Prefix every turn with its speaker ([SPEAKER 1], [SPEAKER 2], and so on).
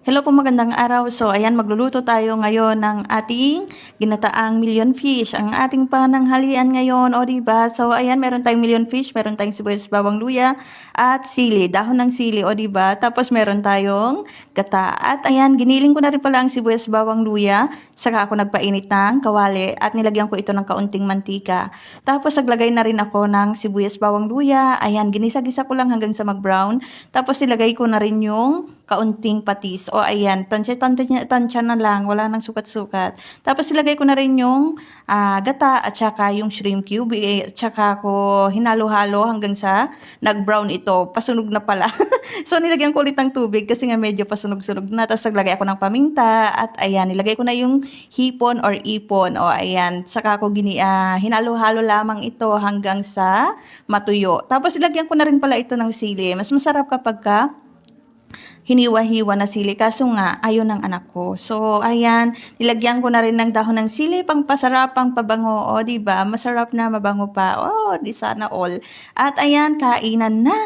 [SPEAKER 1] Hello po, magandang araw. So, ayan, magluluto tayo ngayon ng ating ginataang million fish. Ang ating pananghalian ngayon, o diba? So, ayan, meron tayong million fish, meron tayong sibuyas, bawang luya, at sili, dahon ng sili, o diba? Tapos, meron tayong gata. At ayan, giniling ko na rin pala ang sibuyas, bawang luya, saka ako nagpainit ng kawali, at nilagyan ko ito ng kaunting mantika. Tapos, naglagay na rin ako ng sibuyas, bawang luya. Ayan, ginisa-gisa ko lang hanggang sa mag-brown. Tapos, nilagay ko na rin yung kaunting patis. O ayan, tansya na lang, wala nang sukat-sukat. Tapos ilagay ko na rin yung gata at saka yung shrimp cube. At saka ko hinalo-halo hanggang sa nag-brown ito. Pasunog na pala. So nilagyan ko ulit ng tubig kasi nga medyo pasunog-sunog na. Tapos naglagay ako ng paminta at ayan, nilagay ko na yung hipon or ipon. O ayan, saka ko hinalo-halo lamang ito hanggang sa matuyo. Tapos ilagyan ko na rin pala ito ng sili. Mas masarap kapag hiniwa-hiwa na sili. Kaso nga, ayaw ng anak ko. So, ayan, nilagyan ko na rin ng dahon ng sili, pang pasarap, pang pabango. O, diba? Masarap na, mabango pa. O, di sana all. At ayan, kainan na!